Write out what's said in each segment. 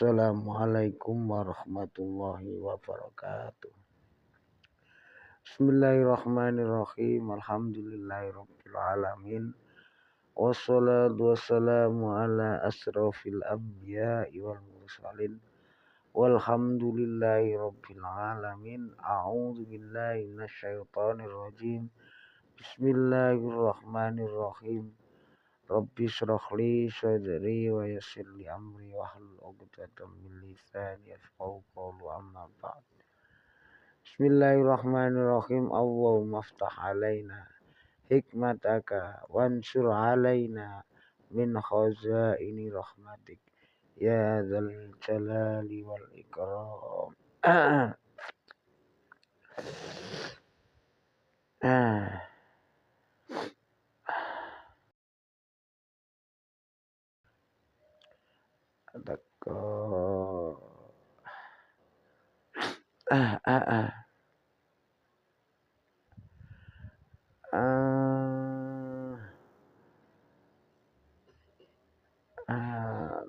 Assalamualaikum warahmatullahi wabarakatuh. Bismillahirrahmanirrahim. Alhamdulillahirabbil alamin. Wassalatu wassalamu ala asrofil anbiya'i wal mursalin. Walhamdulillahirabbil alamin. A'udzu billahi minasyaitonir rajim. Bismillahirrahmanirrahim. Rabbi shrah li sadri wa yassir li amri wahlul 'uqdatam min lisani yafqahu qawli amma ba'd. Bismillahirrahmanirrahim. Allahumma aftah alaina hikmataka wansur alaina min khazaini rahmatik ya dzal jalali wal ikram.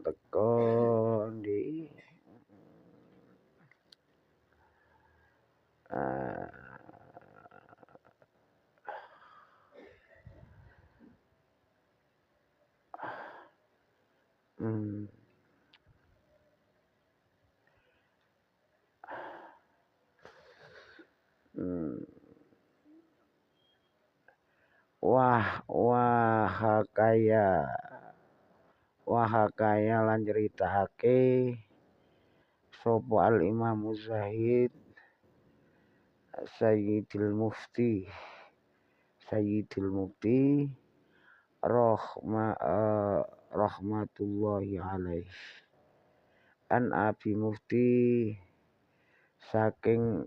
Teko ndi wahakaya lan ceritake sapa al Imam Muzahid Sayyidil Mufti rahmatullahi alaih an Abi Mufti saking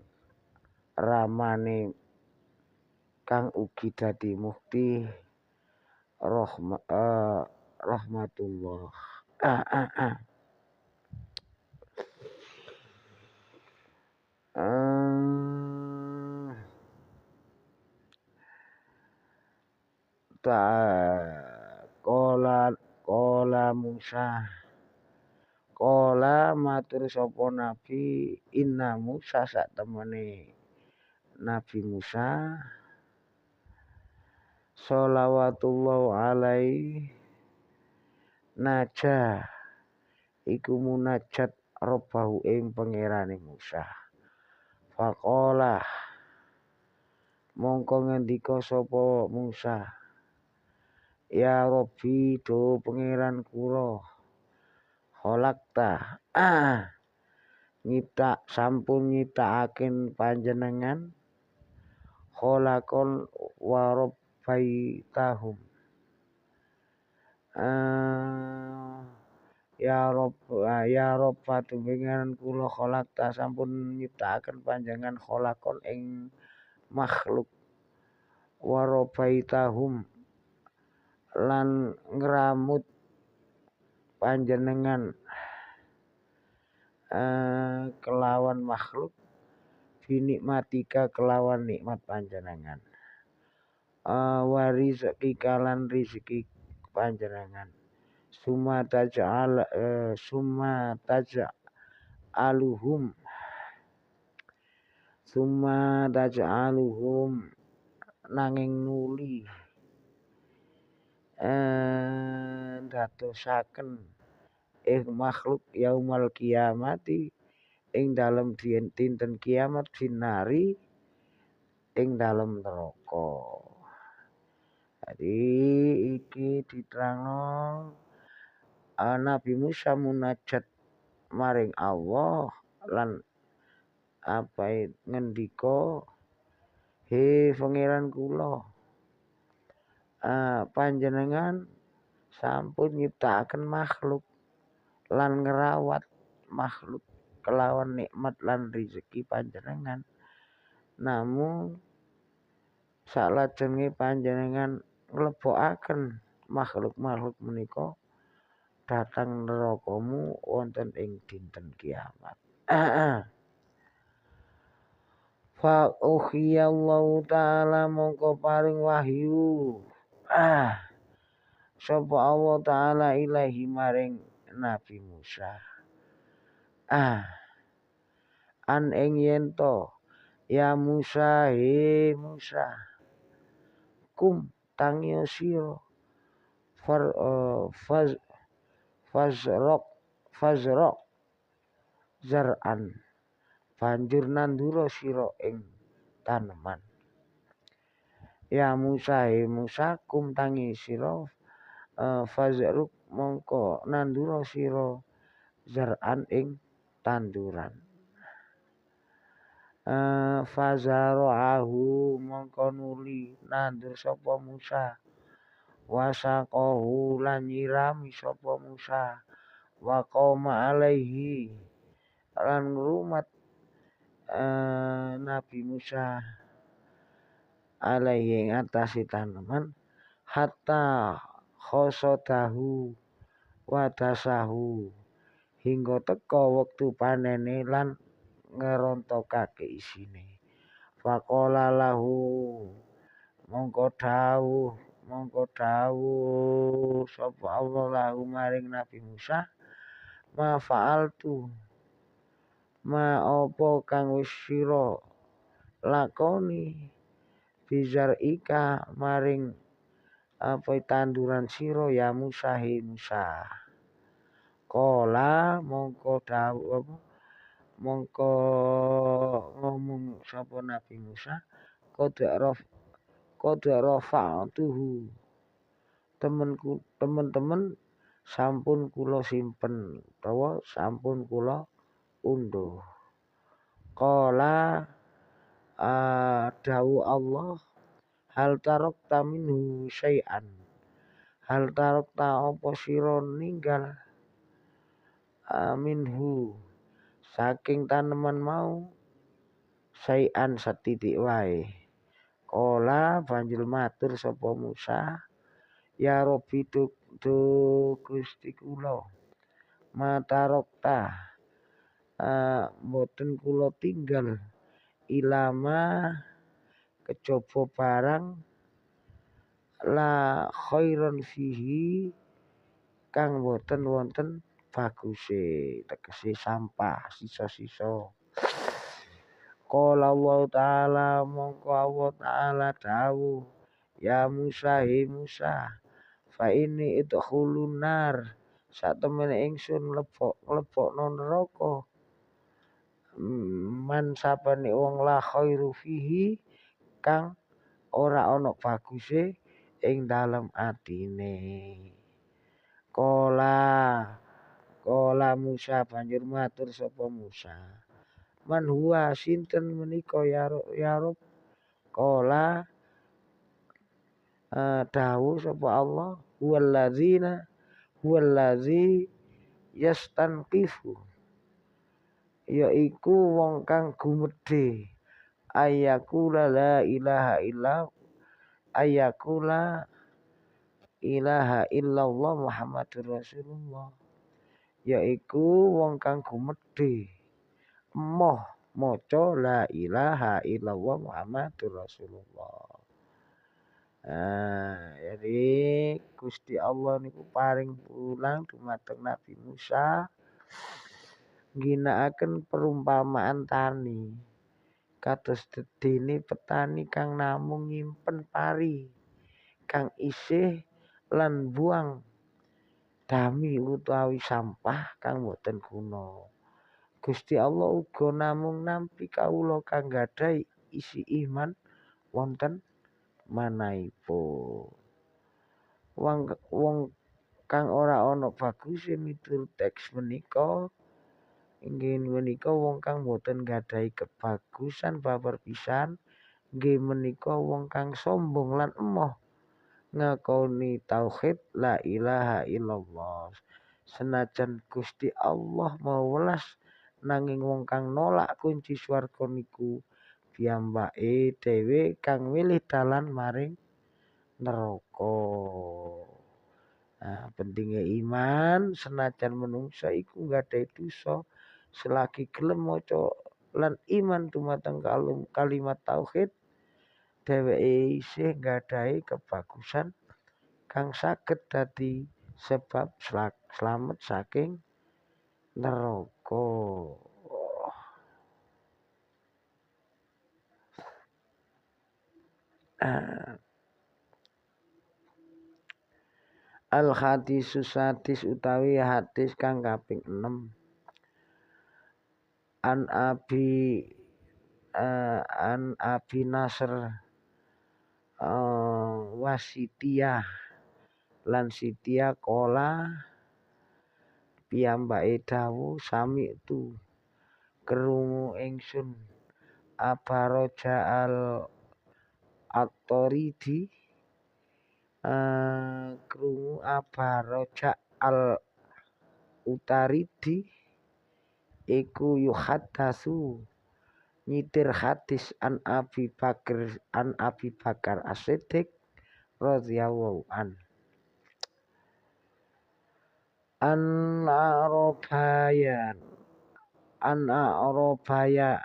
ramane kang ugi dadi mufti rahmatullah Kola Musa kola matur sapa Nabi inna Musa sak temene Nabi Musa sholawatullah alaihi naja iku munajat robbahu ing pangerane Musa. Faqala mongko ngendika sapa Musa, ya Rabbi do pangeran kula kholakta sampun nyiptakaken panjenengan kholakon wa rabbaitahum ya Rabb panjenengan kula kholakta sampun nyiptakaken panjenengan kholakon ing makhluk wa rabbaitahum lan ngramut panjenengan kelawan makhluk binikmatika kelawan nikmat panjenengan wa rizqi kalan rizki panjenengan summa taj'aluhum nanging nuli dadosaken makhluk yaumal kiamati ing dalem dinten kiamat finari ing dalem neraka. Jadi iki diterangno Nabi Musa munajat maring Allah lan ngendika he pangeran kula panjenengan sampun nyiptakaken makhluk lan ngerawat makhluk kelawan nikmat lan rezeki panjenengan. Namun salajenge panjenengan nglebokaken makhluk-makhluk menika datang nerakamu wonten ing dinten kiamat. Fa ukhiyallahu ta'ala mongko paring wahyu sapa Allah taala ilahi maring Nabi Musa an ing yen to ya Musa he Musa kum tangio sira fazrok zar'an banjur nandura sira ing taneman. Ya Musa he Musa kum tangi sira fazruk mongko nandura sira zar'an ing tanduran. Fazaro'ahu mongko nuli nandur sapa Musa wasaqahu lan nyirami sapa Musa wa qauma alaihi lan ngrumat Nabi Musa alaihi ing atase taneman hatta khosodahu wa dasahu hingga teka wektu panene lan ngerontokake isine. Faqala lahu mongko dawuh sapa Allah lahu maring Nabi Musa ma fa'altu ma apa kang wis sira lakoni bizarika maring apa tanduran sira ya Musa he Musa. Kala mongko ngomong sapa Nabi Musa qad rafa'tuhu temen-temen sampun kula simpen utawa sampun kula unduh. Qala dawuh Allah hal tarakta minhu syai'an hal tarakta apa sira ninggal minhu saking taneman mau syai'an satitik wae. Qala banjur matur sapa Musa ya Rabbi do Gusti kula matarokta mboten kula tinggal ilama kejaba barang la khairan fihi kang mboten wonten baguse tegese sampah sisa-sisa. Qala Allah taala mongko Allah taala dawuh ya Musa he Musa fa ini idkhulun nar satemene ingsun lebokno neraka man sapane wong la khairu fihi kang ora ana baguse ing dalem atine. Qala Musa banjur matur sapa Musa man huwa sinten menika ya Rabb. Qala dawuh sapa Allah huwallazi yastanqifu yaiku wong kang gumedhe ayakula la ilaha illallah Muhammadur Rasulullah yaiku wong kang gumedhe emoh maca la ilaha illallah Muhammadur Rasulullah. Jadi Gusti Allah niku paring pulang dumateng Nabi Musa ngginakaken perumpamaan tani kados dene petani kang namung nyimpen pari kang isih lan buang dami utawi sampah kang boten guna. Gusti Allah uga namung nampi kawula kang gadhahi isi iman wonten manahipun. Wong kang ora ana baguse miturut teks menika inggih menika wong kang boten gadhahi kebagusan babar pisan nggih menika wong kang sombong lan emoh ngakoni tauhid la ilaha illallah. Senajan Gusti Allah mau welas nanging wong kang nolak kunci swarga niku piyambake dhewe kang milih dalan maring neraka. Pentinge iman senajan menungsa iku gadhahi dosa selagi gelem maca lan iman dumateng kalimat tauhid dheweke isih gadhahi kebagusan kang saged dadi sebab slamet saking neraka. neraka. Al hadisus hadis utawi hadis kang kaping 6. An Abi Nasr wasitiyah lan Sitiyah kola piyambake dawuh sami itu krungu ingsun Abaroja al-Attaridi krungu Abaroja al-Utaridi iku yuhaddatsu nyitir hadis an Abi Bakar As-Siddiq radhiyallahu an Arabaya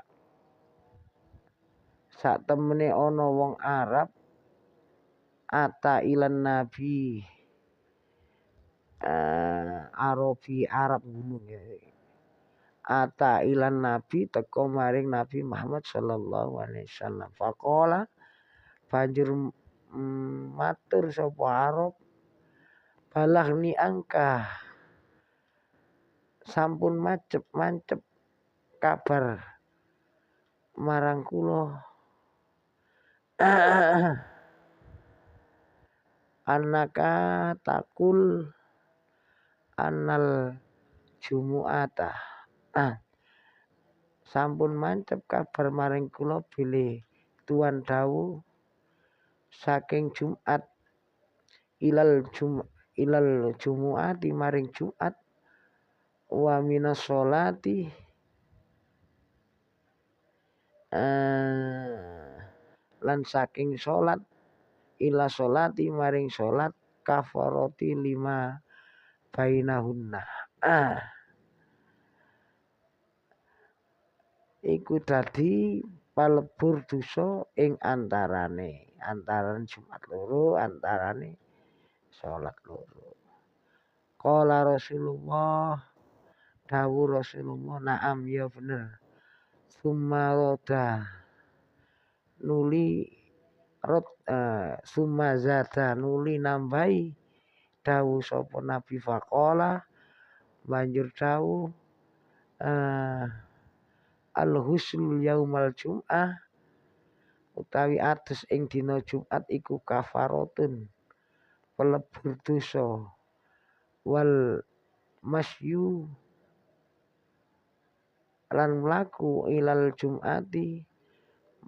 sak temene ana wong Arab ata ilan nabi Arabi Arab gunung ya. Ata ilan nabi teko maring Nabi Muhammad sallallahu alaihi wasallam. Faqala banjur matur sapa Arab balaghni angka sampun mancep kabar marang kula annaka takul annal jumu'ata sampun mancep kabar maring kula bilih tuan dawuh saking Jumat ilal jumu'ati maring Jumat wa minas sholati lan saking salat ila sholati maring salat kafarati 5 bainahunna iku dadi palebur dosa ing antaran Jumat loro antarane salat loro. Qala Rasulullah dawuh Rasulullah na'am ya bener. Summa roda nuli summa zada nuli nambahi dawuh sapa Nabi faqala banjur dawuh al husnul yaumal jum'ah utawi atus ing dina Jumat iku kafaratun pelebur dosa wal masyu lan mlaku ilal jum'ati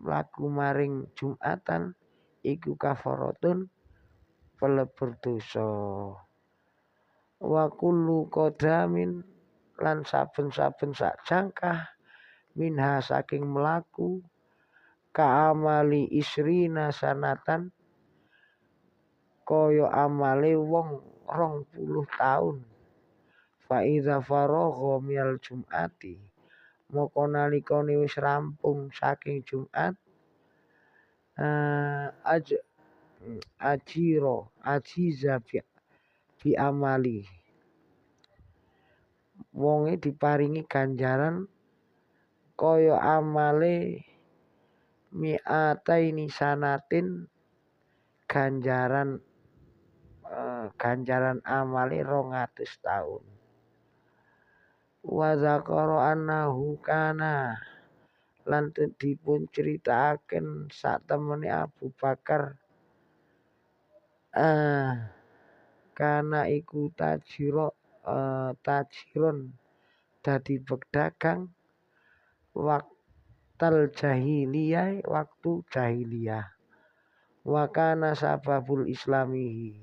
mlaku maring Jumatan iku kafaratun pelebur dosa wa kullu qadamin lan saben-saben sak jangkah minha saking mlaku kaamali isrina sanatan kaya amale wong 20 taun fa iza faragha minal jum'ati moko nalikane wis rampung saking Jumat ajiza bi amali wonge diparingi ganjaran kaya amale mi'ataini sanatin ganjaran amale 200 taun. Wa zakara annahu kana lan dipun critakaken sak temene Abu Bakar kana iku tajiron dadi pedagang waktu jahiliyah wa kana sababul islamihi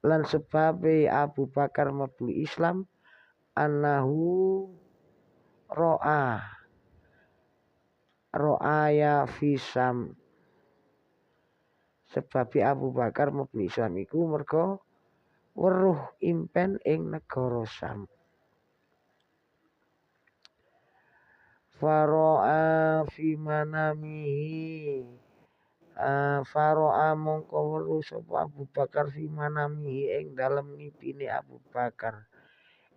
lan sebabe Abu Bakar mlebu Islam annahu ro'aya fisam sebabe Abu Bakar mlebu Islam iku mergo weruh impen ing negara Sam. Faro'a fi manamihi Faro'a mongko weruh sapa Abu Bakar fi manamihi ing dalem mimine Abu Bakar.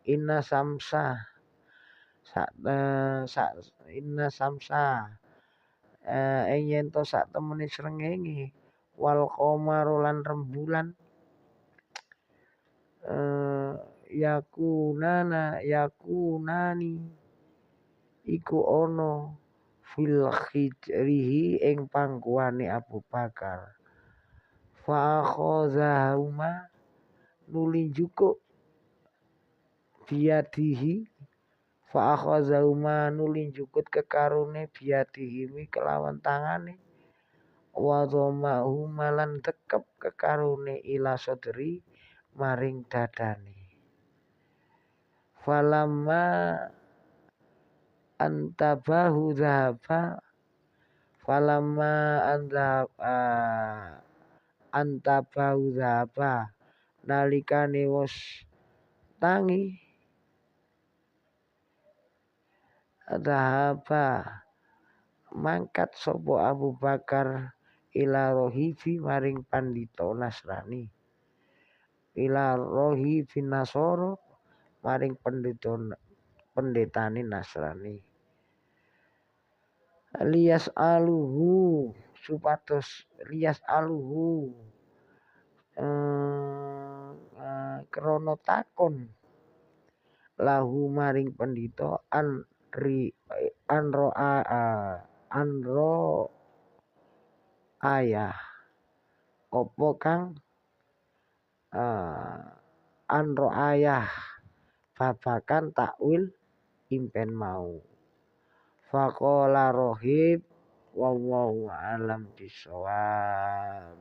Inna samsa ing yen to sak temene srengenge wal qamaru lan rembulan yakunani iku ana fil khijrihi ing pangkuane Abu Bakar. Fa akhazahuma nuli njukuk biadihi fa akhazahuma nuli njukut kekarune biadihi kelawan tangane wa dhamahuma lan tekep kekarune ila sodri maring dadane. Falamma antabahu dhahaba falamma antabahu dhahaba nalikane wis tangi dhahaba mangkat sapa Abu Bakar ila rohibi maring pandita Nasrani ila rohibi Nasoro maring pendetane Nasrani lias aluhu supados lias aluhu krana takon lahu maring pendhita anro ayah apa kang anro ayah babakan takwil impen mau. Faqala rohib wallahu alam bisawab.